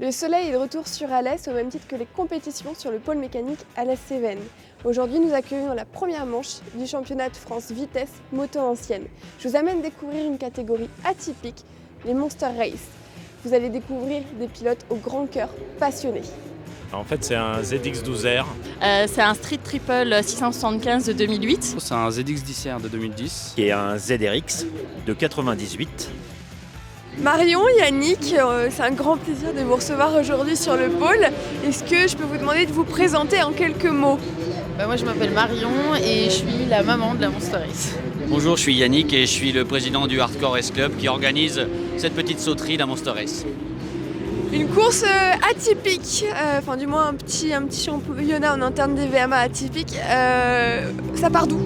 Le Soleil est de retour sur Alès au même titre que les compétitions sur le pôle mécanique Alès-Cévennes. Aujourd'hui, nous accueillons la première manche du championnat de France vitesse moto ancienne. Je vous amène découvrir une catégorie atypique, les Monster Race. Vous allez découvrir des pilotes au grand cœur passionnés. En fait, c'est un ZX12R. C'est un Street Triple 675 de 2008. C'est un ZX10R de 2010. Qui est un ZRX de 98. Marion, Yannick, c'est un grand plaisir de vous recevoir aujourd'hui sur le pôle. Est-ce que je peux vous demander de vous présenter en quelques mots ? Moi je m'appelle Marion et je suis la maman de la Monster Race. Bonjour, je suis Yannick et je suis le président du Hardcore Race Club qui organise cette petite sauterie, la Monster Race. Une course atypique, enfin du moins un petit championnat en interne des VMA atypique. Ça part d'où ?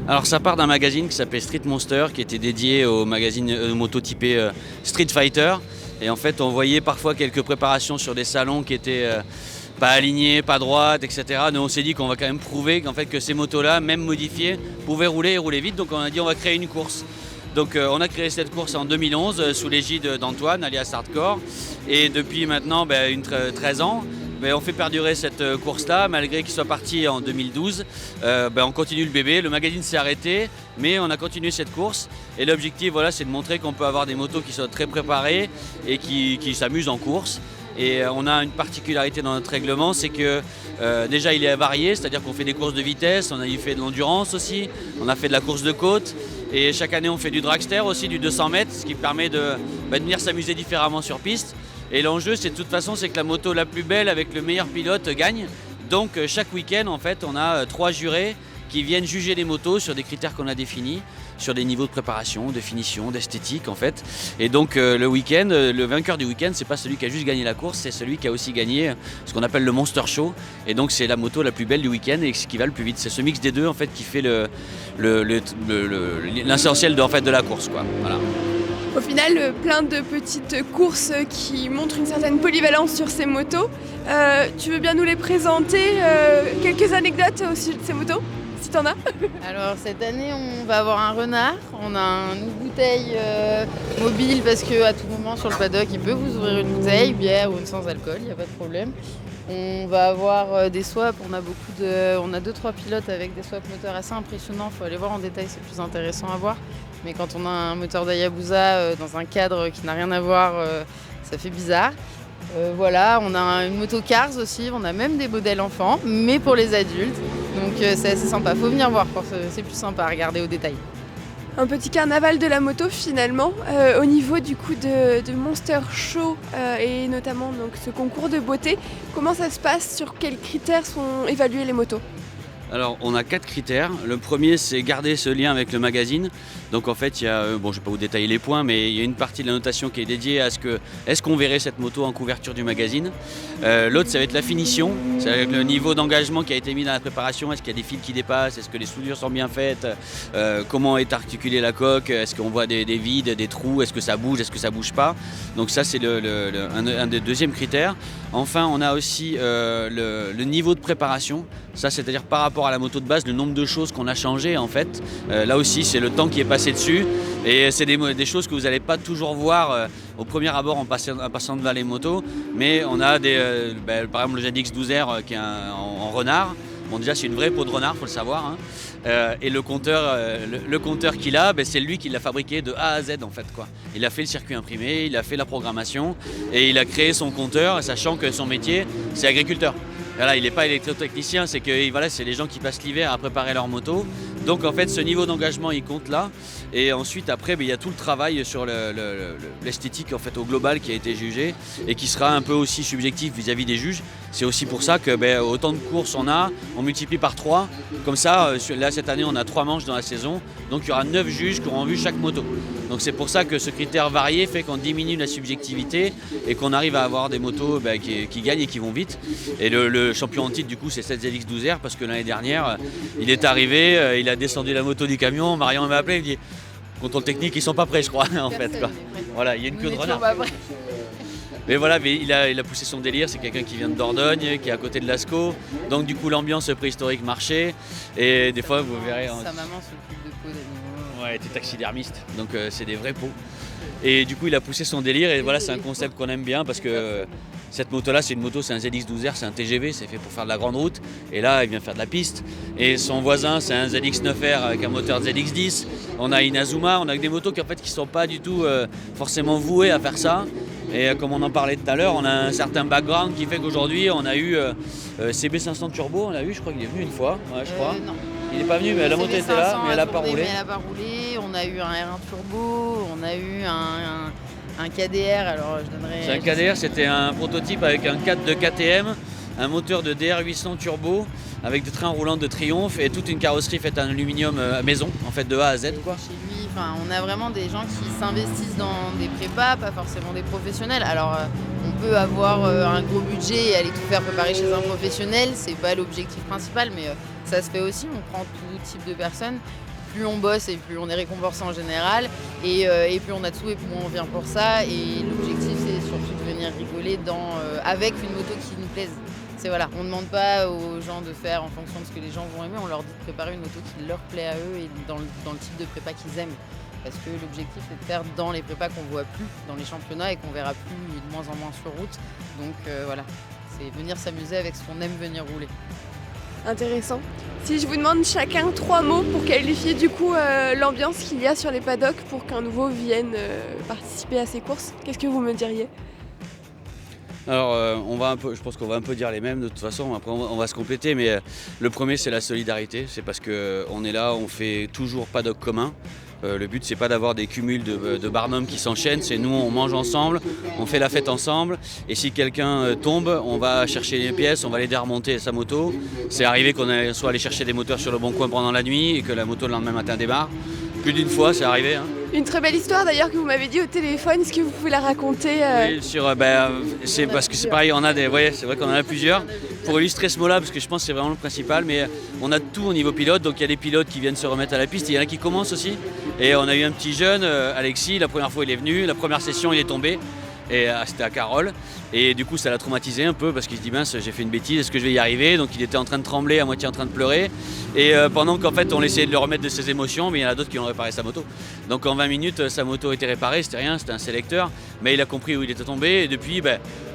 Alors ça part d'un magazine qui s'appelait Street Monster, qui était dédié au magazine moto typé Street Fighter. Et en fait, on voyait parfois quelques préparations sur des salons qui étaient pas alignées, pas droites, etc. Nous, on s'est dit qu'on va quand même prouver qu'en fait que ces motos-là, même modifiées, pouvaient rouler et rouler vite. Donc on a dit on va créer une course. Donc on a créé cette course en 2011 sous l'égide d'Antoine, alias Hardcore. Et depuis maintenant 13 ans, on fait perdurer cette course-là, malgré qu'il soit parti en 2012. On continue le bébé, le magazine s'est arrêté, mais on a continué cette course. Et l'objectif, c'est de montrer qu'on peut avoir des motos qui sont très préparées et qui s'amusent en course. Et on a une particularité dans notre règlement, c'est que déjà il est varié, c'est-à-dire qu'on fait des courses de vitesse, on a fait de l'endurance aussi, on a fait de la course de côte. Et chaque année on fait du dragster aussi, du 200 mètres, ce qui permet de venir s'amuser différemment sur piste. Et l'enjeu, c'est de toute façon, c'est que la moto la plus belle avec le meilleur pilote gagne. Donc chaque week-end, en fait, on a 3 jurés qui viennent juger les motos sur des critères qu'on a définis, sur des niveaux de préparation, de finition, d'esthétique, en fait. Et donc le week-end, le vainqueur du week-end, c'est pas celui qui a juste gagné la course, c'est celui qui a aussi gagné ce qu'on appelle le Monster Show. Et donc c'est la moto la plus belle du week-end et ce qui va le plus vite. C'est ce mix des deux, en fait, qui fait l'essentiel de la course, quoi. Voilà. Au final, plein de petites courses qui montrent une certaine polyvalence sur ces motos. Tu veux bien nous les présenter, quelques anecdotes aussi de ces motos, si t'en as ? Alors cette année on va avoir un renard, on a une bouteille mobile parce qu'à tout moment sur le paddock il peut vous ouvrir une bouteille, bière ou une sans alcool, il n'y a pas de problème. On va avoir des swaps, on a 2-3 pilotes avec des swaps moteurs assez impressionnants, il faut aller voir en détail, c'est plus intéressant à voir. Mais quand on a un moteur d'Hayabusa dans un cadre qui n'a rien à voir, ça fait bizarre. On a une moto Cars aussi, on a même des modèles enfants, mais pour les adultes. Donc c'est assez sympa, faut venir voir, c'est plus sympa à regarder au détail. Un petit carnaval de la moto finalement, au niveau du coup de Monster Show et notamment donc, ce concours de beauté, comment ça se passe, sur quels critères sont évaluées les motos ? Alors on a 4 critères. Le premier, c'est garder ce lien avec le magazine. Donc en fait, il y a, je ne vais pas vous détailler les points, mais il y a une partie de la notation qui est dédiée à est-ce qu'on verrait cette moto en couverture du magazine. L'autre, ça va être la finition, c'est le niveau d'engagement qui a été mis dans la préparation. Est-ce qu'il y a des fils qui dépassent, est-ce que les soudures sont bien faites, comment est articulée la coque, est-ce qu'on voit des vides, des trous, est-ce que ça bouge pas. Donc ça, c'est un des deuxièmes critères. Enfin, on a aussi le niveau de préparation. Ça, c'est-à-dire par rapport à la moto de base, le nombre de choses qu'on a changées en fait. Là aussi, c'est le temps qui est passé dessus. Et c'est des choses que vous n'allez pas toujours voir au premier abord en passant devant les motos. Mais on a par exemple le ZX12R qui est en renard. Bon, déjà, c'est une vraie peau de renard, il faut le savoir. Hein. Et le compteur qu'il a, c'est lui qui l'a fabriqué de A à Z en fait, quoi. Il a fait le circuit imprimé, il a fait la programmation et il a créé son compteur, sachant que son métier, c'est agriculteur. Voilà, il n'est pas électrotechnicien, c'est les gens qui passent l'hiver à préparer leur moto. Donc en fait, ce niveau d'engagement, il compte là. Et ensuite, après, il y a tout le travail sur l'esthétique en fait, au global qui a été jugé et qui sera un peu aussi subjectif vis-à-vis des juges. C'est aussi pour ça que autant de courses on multiplie par 3. Comme ça, là cette année, on a 3 manches dans la saison. Donc il y aura 9 juges qui auront vu chaque moto. Donc c'est pour ça que ce critère varié fait qu'on diminue la subjectivité et qu'on arrive à avoir des motos qui gagnent et qui vont vite. Et le champion en titre, du coup, c'est cette ZX12R parce que l'année dernière, il est arrivé, il a descendu la moto du camion. Marion m'a appelé, il me dit contrôle technique, ils sont pas prêts, je crois, en fait. Quoi. Voilà, il y a une queue de renard. Mais voilà, il a poussé son délire, c'est quelqu'un qui vient de Dordogne, qui est à côté de Lascaux. Donc du coup, l'ambiance préhistorique marchait. Et des fois, vous verrez... Sa maman s'occupe de peau d'animaux. Ouais, t'es taxidermiste, donc c'est des vrais pots. Et du coup, il a poussé son délire et voilà, c'est un concept qu'on aime bien parce que cette moto-là, c'est un ZX12R, c'est un TGV, c'est fait pour faire de la grande route. Et là, il vient faire de la piste. Et son voisin, c'est un ZX9R avec un moteur ZX10. On a Inazuma, on a des motos qui en fait qui sont pas du tout forcément vouées à faire ça. Et comme on en parlait tout à l'heure, on a un certain background qui fait qu'aujourd'hui, on a eu CB500 Turbo, on l'a eu, je crois qu'il est venu une fois, ouais, je crois. Non. Il n'est pas venu, mais la moto était là, mais elle n'a pas roulé. Mais elle n'a pas roulé. On a eu un R1 Turbo, on a eu un KDR. Alors je donnerais. C'est un KDR, c'était un prototype avec un 4 de KTM, un moteur de DR800 Turbo avec des trains roulants de Triomphe et toute une carrosserie faite en aluminium à maison, en fait de A à Z, quoi. Chez lui, on a vraiment des gens qui s'investissent dans des prépas, pas forcément des professionnels. Alors on peut avoir un gros budget et aller tout faire préparer chez un professionnel, c'est pas l'objectif principal, mais ça se fait aussi. On prend tout type de personnes. Plus on bosse et plus on est récompensé en général, et plus on a de sous et plus on vient pour ça. Et l'objectif, c'est surtout de venir rigoler avec une moto qui nous plaise. Voilà, on ne demande pas aux gens de faire en fonction de ce que les gens vont aimer, on leur dit de préparer une moto qui leur plaît à eux et dans le type de prépa qu'ils aiment. Parce que l'objectif, c'est de faire dans les prépas qu'on voit plus dans les championnats et qu'on verra plus de moins en moins sur route. Donc voilà, c'est venir s'amuser avec ce qu'on aime venir rouler. Intéressant. Si je vous demande chacun 3 mots pour qualifier du coup l'ambiance qu'il y a sur les paddocks pour qu'un nouveau vienne participer à ces courses, qu'est-ce que vous me diriez ? Alors je pense qu'on va un peu dire les mêmes de toute façon, après on va se compléter, mais le premier c'est la solidarité, c'est parce qu'on est là, on fait toujours paddock commun. Le but c'est pas d'avoir des cumuls de barnums qui s'enchaînent, c'est nous on mange ensemble, on fait la fête ensemble, et si quelqu'un tombe, on va chercher les pièces, on va l'aider à remonter sa moto. C'est arrivé qu'on soit allé chercher des moteurs sur le bon coin pendant la nuit et que la moto le lendemain matin démarre. Plus d'une fois, c'est arrivé. Hein. Une très belle histoire d'ailleurs que vous m'avez dit au téléphone, est-ce que vous pouvez la raconter Oui, c'est parce que c'est pareil, c'est vrai qu'on en a plusieurs. Pour illustrer ce mot-là, parce que je pense que c'est vraiment le principal, mais on a tout au niveau pilote, donc il y a des pilotes qui viennent se remettre à la piste, il y en a qui commencent aussi. Et on a eu un petit jeune, Alexis, la première fois il est venu, la première session il est tombé. Et c'était à Carole, et du coup ça l'a traumatisé un peu parce qu'il se dit mince, j'ai fait une bêtise, est-ce que je vais y arriver? Donc il était en train de trembler, à moitié en train de pleurer, et pendant qu'en fait on essayait de le remettre de ses émotions, mais il y en a d'autres qui ont réparé sa moto. Donc en 20 minutes sa moto était réparée, c'était rien, c'était un sélecteur, mais il a compris où il était tombé, et depuis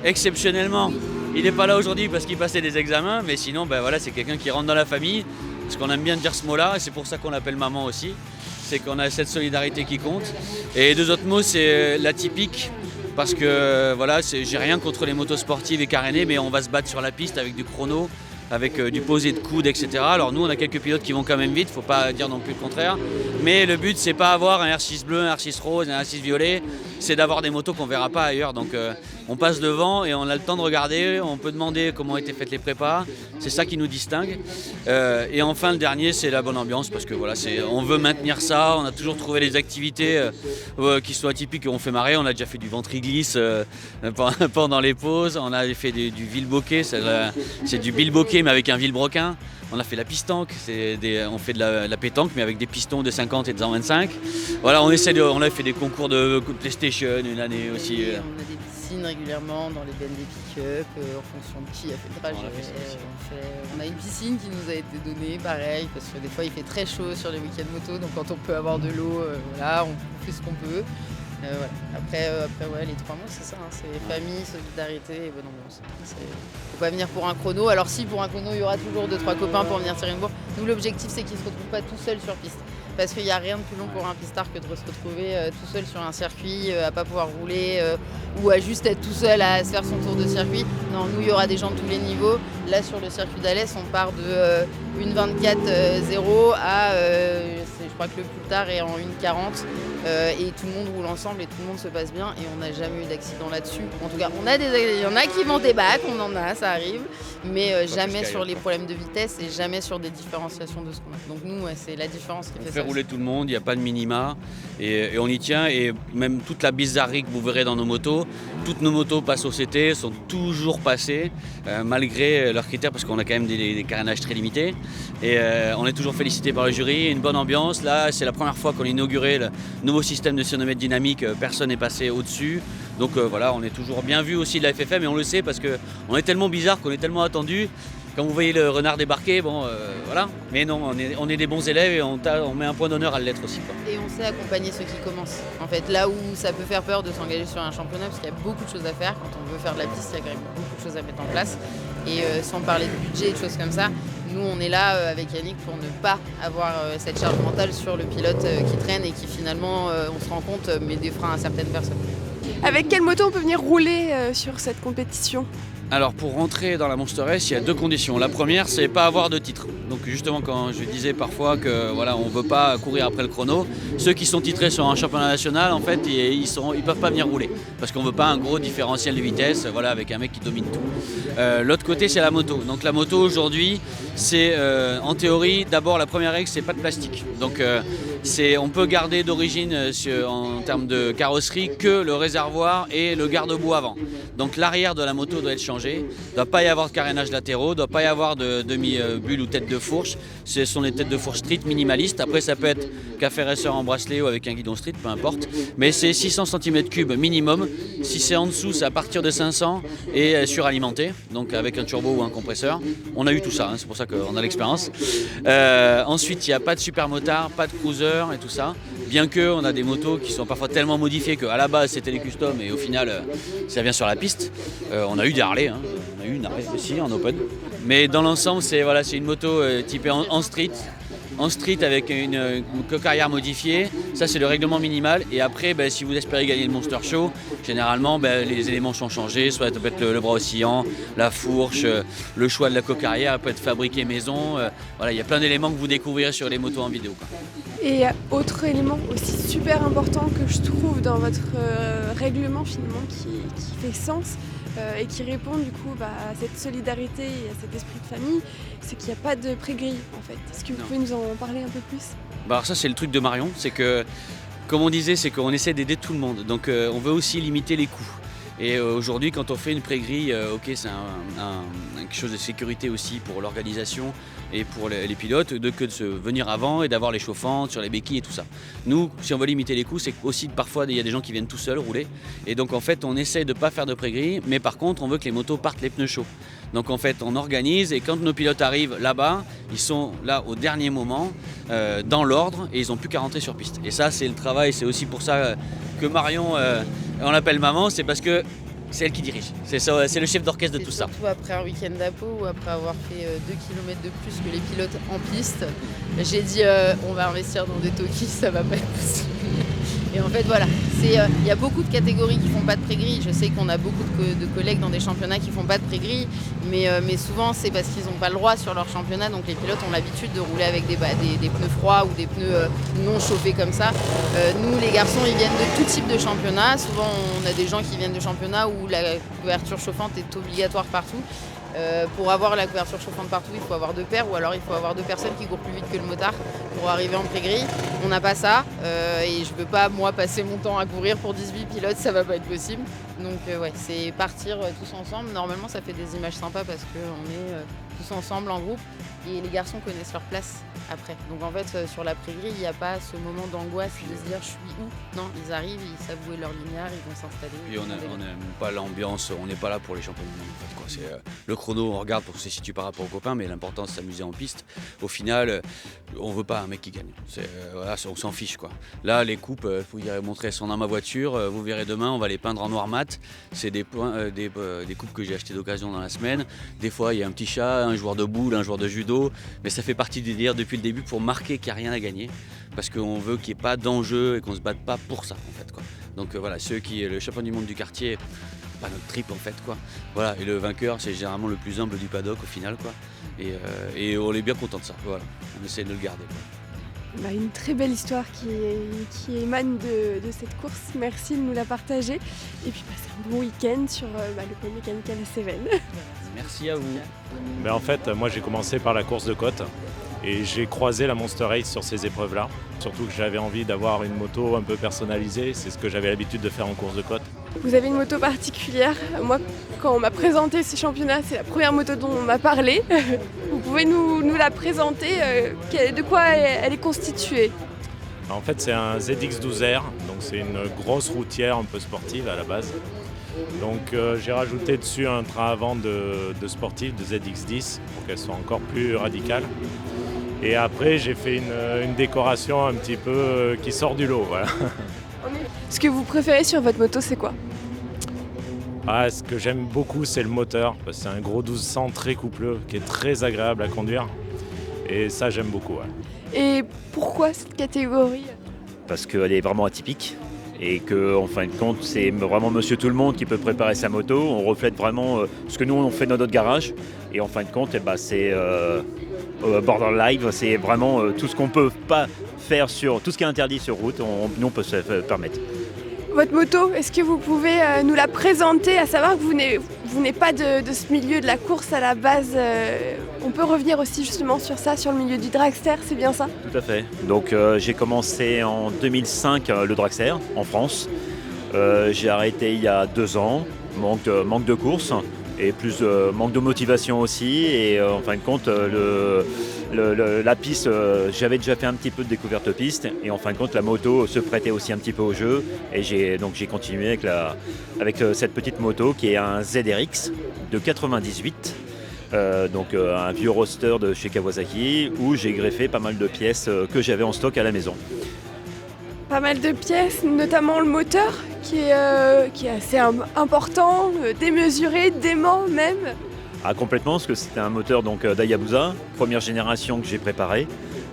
exceptionnellement il n'est pas là aujourd'hui parce qu'il passait des examens, mais sinon voilà, c'est quelqu'un qui rentre dans la famille, parce qu'on aime bien dire ce mot là, et c'est pour ça qu'on l'appelle maman aussi, c'est qu'on a cette solidarité qui compte. Et 2 autres mots, c'est l'atypique. Parce que voilà, j'ai rien contre les motos sportives et carénées, mais on va se battre sur la piste avec du chrono, avec du posé de coude, etc. Alors nous, on a quelques pilotes qui vont quand même vite, faut pas dire non plus le contraire. Mais le but, c'est pas avoir un R6 bleu, un R6 rose, un R6 violet, c'est d'avoir des motos qu'on verra pas ailleurs. Donc on passe devant et on a le temps de regarder, on peut demander comment ont été faites les prépas, c'est ça qui nous distingue. Et enfin, le dernier, c'est la bonne ambiance, parce que voilà, on veut maintenir ça, on a toujours trouvé les activités qui sont atypiques et on fait marrer. On a déjà fait du ventriglisse pendant les pauses, on a fait du villebocquet, c'est du billebocquet mais avec un villebroquin. On a fait la pistanque, on fait de la pétanque mais avec des pistons de 50 et de 125. Voilà, on a fait des concours de PlayStation une année aussi. On a des piscines régulièrement dans les bennes des pick-up en fonction de qui a fait le trajet. On a une piscine qui nous a été donnée, pareil, parce que des fois il fait très chaud sur les week-ends moto, donc quand on peut avoir de l'eau, on fait ce qu'on peut. Voilà. Après les 3 mots, c'est ça, hein, c'est famille, solidarité et bonne ambiance. Faut pas venir pour un chrono. Alors si pour un chrono, il y aura toujours 2-3 copains pour venir tirer une bourre. Nous, l'objectif, c'est qu'ils ne se retrouvent pas tout seuls sur piste. Parce qu'il n'y a rien de plus long pour un pistard que de se retrouver tout seul sur un circuit, à pas pouvoir rouler ou à juste être tout seul à se faire son tour de circuit. Non, nous, il y aura des gens de tous les niveaux. Là, sur le circuit d'Alès, on part de 1,24,0 à, je crois que le plus tard est en 1,40. Et tout le monde roule ensemble et tout le monde se passe bien et on n'a jamais eu d'accident là-dessus. En tout cas, il y en a qui vont débattre, on en a, ça arrive, mais jamais sur les problèmes de vitesse et jamais sur des différenciations de ce qu'on a. Donc nous, c'est la différence qui fait ça. On fait rouler tout le monde, il n'y a pas de minima et on y tient, et même toute la bizarrerie que vous verrez dans nos motos, toutes nos motos passent au CT, sont toujours passées malgré leurs critères, parce qu'on a quand même des carénages très limités, et on est toujours félicité par le jury, une bonne ambiance. Là, c'est la première fois qu'on a inauguré le nouveau système de sonomètre dynamique, personne n'est passé au-dessus. Donc voilà, on est toujours bien vu aussi de la FFM, et on le sait parce qu'on est tellement bizarre, qu'on est tellement attendu Quand vous voyez le renard débarquer, bon, voilà. Mais non, on est des bons élèves et on met un point d'honneur à l'être aussi, quoi. Et on sait accompagner ceux qui commencent. En fait, là où ça peut faire peur de s'engager sur un championnat, parce qu'il y a beaucoup de choses à faire. Quand on veut faire de la piste, il y a quand même beaucoup de choses à mettre en place. Et sans parler de budget et de choses comme ça, nous, on est là avec Yannick pour ne pas avoir cette charge mentale sur le pilote qui traîne et qui finalement, on se rend compte, met des freins à certaines personnes. Avec quelle moto on peut venir rouler sur cette compétition ? Alors pour rentrer dans la Monster Race, il y a deux conditions. La première, c'est pas avoir de titre. Donc justement, quand je disais parfois que voilà, on veut pas courir après le chrono, ceux qui sont titrés sur un championnat national, en fait, ils peuvent pas venir rouler parce qu'on veut pas un gros différentiel de vitesse, voilà, avec un mec qui domine tout. L'autre côté, c'est la moto. Donc la moto aujourd'hui, c'est en théorie, d'abord la première règle, c'est pas de plastique. Donc on peut garder d'origine en termes de carrosserie que le réservoir et le garde-boue avant. Donc l'arrière de la moto doit être changé. Il ne doit pas y avoir de carénage latéraux, il ne doit pas y avoir de demi-bulle ou tête de fourche. Ce sont des têtes de fourche street minimalistes. Après, ça peut être café racer en bracelet ou avec un guidon street, peu importe. Mais c'est 600 cm3 minimum. Si c'est en dessous, c'est à partir de 500 et suralimenté, donc avec un turbo ou un compresseur. On a eu tout ça, hein, c'est pour ça qu'on a l'expérience. Ensuite, il n'y a pas de super motard, pas de cruiser et tout ça. Bien qu'on a des motos qui sont parfois tellement modifiées qu'à la base c'était des customs et au final ça vient sur la piste. On a eu des Harley, hein. On a eu une Harley aussi en open. Mais dans l'ensemble c'est une moto typée en street. En street avec une coque arrière modifiée, ça c'est le règlement minimal. Et après, si vous espérez gagner le Monster Show, généralement les éléments sont changés, soit ça peut être le bras oscillant, la fourche, le choix de la coque arrière, elle peut être fabriquée maison. Voilà, il y a plein d'éléments que vous découvrirez sur les motos en vidéo, quoi. Et autre élément aussi super important que je trouve dans votre règlement finalement qui fait sens et qui répond du coup à cette solidarité et à cet esprit de famille, c'est qu'il n'y a pas de pré-grille en fait. Est-ce que vous pouvez nous en parler un peu plus ? Alors ça c'est le truc de Marion, c'est que comme on disait, c'est qu'on essaie d'aider tout le monde. Donc on veut aussi limiter les coûts. Et aujourd'hui, quand on fait une pré-grille, ok, c'est quelque chose de sécurité aussi pour l'organisation et pour les pilotes, que de se venir avant et d'avoir les chauffantes sur les béquilles et tout ça. Nous, si on veut limiter les coûts, c'est aussi parfois il y a des gens qui viennent tout seuls rouler. Et donc en fait, on essaie de ne pas faire de pré-grille, mais par contre, on veut que les motos partent les pneus chauds. Donc en fait, on organise et quand nos pilotes arrivent là-bas, ils sont là au dernier moment, dans l'ordre, et ils n'ont plus qu'à rentrer sur piste. Et ça, c'est le travail, c'est aussi pour ça que Marion, on l'appelle maman, c'est parce que c'est elle qui dirige. C'est le chef d'orchestre de tout ça. Surtout après un week-end d'Apo ou après avoir fait 2 km de plus que les pilotes en piste, j'ai dit on va investir dans des Toki, ça va pas être possible. Et en fait voilà, il y a beaucoup de catégories qui font pas de pré-grille. Je sais qu'on a beaucoup de collègues dans des championnats qui font pas de pré-grille, mais souvent c'est parce qu'ils n'ont pas le droit sur leur championnat. Donc les pilotes ont l'habitude de rouler avec des pneus froids ou des pneus non chauffés comme ça. Nous les garçons, ils viennent de tout type de championnat. Souvent on a des gens qui viennent de championnats où la couverture chauffante est obligatoire partout. Pour avoir la couverture chauffante partout, il faut avoir 2 paires ou alors il faut avoir 2 personnes qui courent plus vite que le motard pour arriver en pré-grille. On n'a pas ça et je ne peux pas moi passer mon temps à courir pour 18 pilotes, ça va pas être possible. Donc ouais, c'est partir tous ensemble. Normalement ça fait des images sympas parce qu'on est tous ensemble en groupe et les garçons connaissent leur place après. Donc en fait sur la pré-grille, il n'y a pas ce moment d'angoisse de se dire je suis où. Non, ils arrivent, ils savent où est leur linéaire, ils vont s'installer. Et on n'aime pas l'ambiance, on n'est pas là pour les championnats du monde en fait, quoi. C'est le chrono, on regarde pour se situer par rapport aux copains, mais l'important c'est de s'amuser en piste. Au final, on veut pas un mec qui gagne. Voilà, on s'en fiche, quoi. Là, les coupes, vous irez montrer, elles sont dans ma voiture. Vous verrez demain, on va les peindre en noir mat. C'est des coupes que j'ai achetées d'occasion dans la semaine. Des fois, il y a un petit chat, un joueur de boule, un joueur de judo, mais ça fait partie du délire depuis le début pour marquer qu'il n'y a rien à gagner, parce qu'on veut qu'il n'y ait pas d'enjeu et qu'on se batte pas pour ça, en fait, quoi. Donc voilà, le champion du monde du quartier, pas notre trip en fait, quoi. Voilà, et le vainqueur c'est généralement le plus humble du paddock au final, quoi. Et on est bien content de ça, voilà. On essaie de le garder, quoi. Une très belle histoire qui émane de cette course. Merci de nous la partager et puis passez un bon week-end sur le pôle mécanique à la Cévennes. Merci à vous. En fait, moi j'ai commencé par la course de côte et j'ai croisé la Monster Race sur ces épreuves-là. Surtout que j'avais envie d'avoir une moto un peu personnalisée, c'est ce que j'avais l'habitude de faire en course de côte. Vous avez une moto particulière. Moi, quand on m'a présenté ces championnats, c'est la première moto dont on m'a parlé. Vous pouvez nous la présenter, de quoi elle est constituée? En fait, c'est un ZX12R, donc c'est une grosse routière un peu sportive à la base. Donc j'ai rajouté dessus un train avant de sportif, de ZX10, pour qu'elle soit encore plus radicale. Et après j'ai fait une décoration un petit peu qui sort du lot. Voilà. Ce que vous préférez sur votre moto, c'est quoi? Ce que j'aime beaucoup, c'est le moteur, parce que c'est un gros 1200 très coupleux qui est très agréable à conduire. Et ça, j'aime beaucoup. Ouais. Et pourquoi cette catégorie? Parce qu'elle est vraiment atypique et qu'en fin de compte, c'est vraiment monsieur tout le monde qui peut préparer sa moto. On reflète vraiment ce que nous, on fait dans notre garage. Et en fin de compte, c'est Border Live, c'est vraiment tout ce qu'on ne peut pas faire sur tout ce qui est interdit sur route, nous, on peut se permettre. Votre moto, est-ce que vous pouvez nous la présenter, à savoir que vous n'êtes pas de ce milieu de la course à la base. On peut revenir aussi justement sur ça, sur le milieu du dragster, c'est bien ça? Tout à fait. Donc j'ai commencé en 2005 le dragster en France. J'ai arrêté il y a 2 ans, manque de course et plus manque de motivation aussi. Et en fin de compte, la piste, j'avais déjà fait un petit peu de découverte piste et en fin de compte la moto se prêtait aussi un petit peu au jeu et j'ai continué avec cette petite moto qui est un ZRX de 98, un vieux roadster de chez Kawasaki où j'ai greffé pas mal de pièces que j'avais en stock à la maison. Pas mal de pièces, notamment le moteur qui est assez important, démesuré, dément même. Complètement, parce que c'était un moteur d'Hayabusa, première génération que j'ai préparé.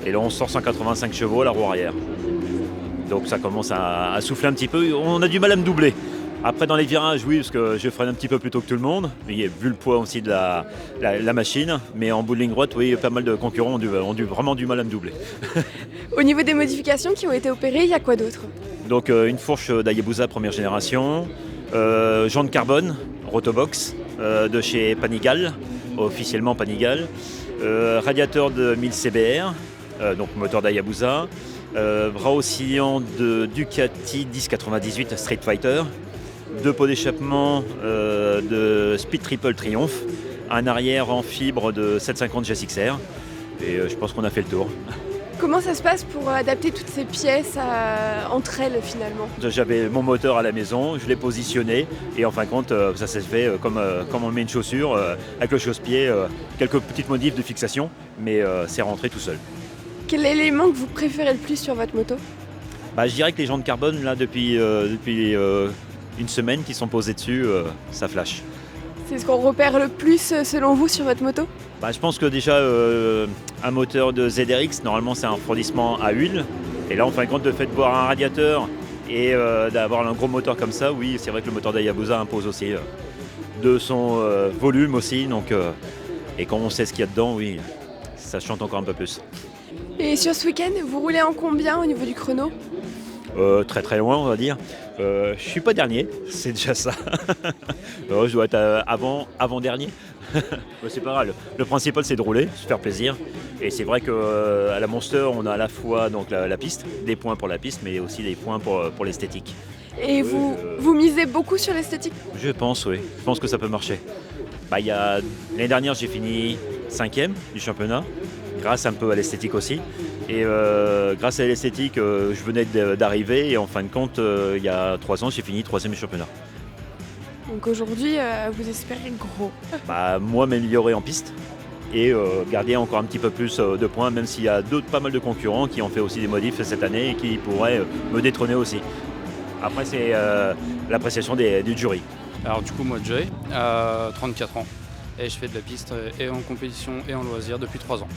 Et là on sort 185 chevaux à la roue arrière. Donc ça commence à souffler un petit peu. On a du mal à me doubler. Après dans les virages, oui, parce que je freine un petit peu plus tôt que tout le monde, vu le poids aussi de la machine. Mais en bout de ligne droite, oui, pas mal de concurrents ont vraiment du mal à me doubler. Au niveau des modifications qui ont été opérées, il y a quoi d'autre? Donc une fourche d'Hayabusa première génération, jantes carbone, Rotobox de chez Panigale, officiellement Panigale, radiateur de 1000 CBR, donc moteur d'Hayabusa, bras oscillant de Ducati 1098 Street Fighter, 2 pots d'échappement de Speed Triple Triumph, un arrière en fibre de 750 GSXR et je pense qu'on a fait le tour. Comment ça se passe pour adapter toutes ces pièces entre elles finalement? J'avais mon moteur à la maison, je l'ai positionné et en fin de compte ça s'est fait comme on met une chaussure avec le chausse-pied, quelques petites modifs de fixation mais c'est rentré tout seul. Quel est l'élément que vous préférez le plus sur votre moto? Je dirais que les jantes carbone là depuis une semaine qui sont posées dessus, ça flash. C'est ce qu'on repère le plus selon vous sur votre moto? Je pense que déjà un moteur de ZRX, normalement c'est un refroidissement à huile. Et là en fin de compte, le fait de voir un radiateur et d'avoir un gros moteur comme ça, oui c'est vrai que le moteur d'Hayabusa impose aussi de son volume aussi. Et quand on sait ce qu'il y a dedans, oui, ça chante encore un peu plus. Et sur ce week-end, vous roulez en combien au niveau du chrono? Très très loin on va dire. Je suis pas dernier, c'est déjà ça. Je dois être avant-dernier. C'est pas grave. Le principal c'est de rouler, se faire plaisir. Et c'est vrai qu'à la Monster on a à la fois la piste, des points pour la piste, mais aussi des points pour l'esthétique. Et vous misez beaucoup sur l'esthétique? Je pense, oui. Je pense que ça peut marcher. L'année dernière j'ai fini 5e du championnat, grâce un peu à l'esthétique aussi. Et grâce à l'esthétique, je venais d'arriver et en fin de compte, il y a 3 ans, j'ai fini 3e du championnat. Donc aujourd'hui, vous espérez gros? Moi, m'améliorer en piste et garder encore un petit peu plus de points, même s'il y a pas mal de concurrents qui ont fait aussi des modifs cette année et qui pourraient me détrôner aussi. Après, c'est l'appréciation du jury. Alors du coup, moi, Joy, 34 ans, et je fais de la piste et en compétition et en loisir depuis 3 ans.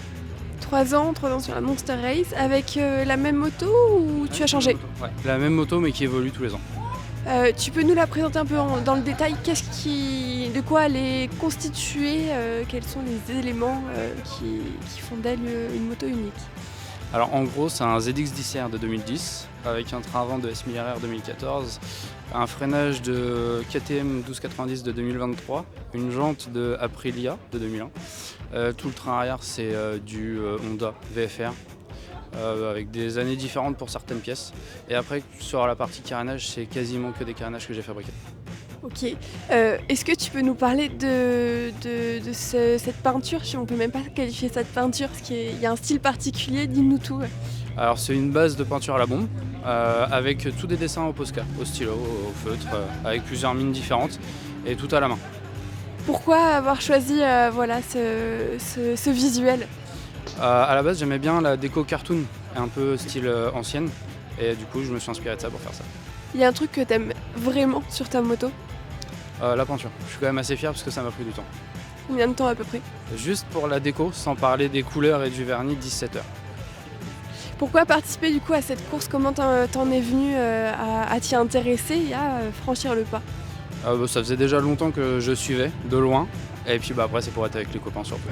3 ans sur la Monster Race, avec la même moto ou tu as changé? Ouais, la même moto mais qui évolue tous les ans. Tu peux nous la présenter un peu dans le détail? De quoi elle est constituée? Quels sont les éléments qui font d'elle une moto unique? Alors en gros, c'est un ZX10R de 2010 avec un train avant de S1000RR 2014, un freinage de KTM 1290 de 2023, une jante de Aprilia de 2001. Tout le train arrière, c'est du Honda VFR. Avec des années différentes pour certaines pièces. Et après, sur la partie carénage, c'est quasiment que des carénages que j'ai fabriqués. Ok. Est-ce que tu peux nous parler de cette peinture? On ne peut même pas qualifier ça de peinture, parce qu'il y a un style particulier, dis-nous tout. Alors c'est une base de peinture à la bombe avec tous des dessins au Posca, au stylo, au feutre, avec plusieurs mines différentes et tout à la main. Pourquoi avoir choisi voilà, ce visuel? À la base j'aimais bien la déco cartoon, un peu style ancienne, et du coup je me suis inspiré de ça pour faire ça. Il y a un truc que tu aimes vraiment sur ta moto? La peinture, je suis quand même assez fier parce que ça m'a pris du temps. Combien de temps à peu près? Juste pour la déco, sans parler des couleurs et du vernis, 17 heures. Pourquoi participer du coup à cette course? Comment t'en es venu à t'y intéresser et à franchir le pas? Ça faisait déjà longtemps que je suivais, de loin, et puis après c'est pour être avec les copains surtout.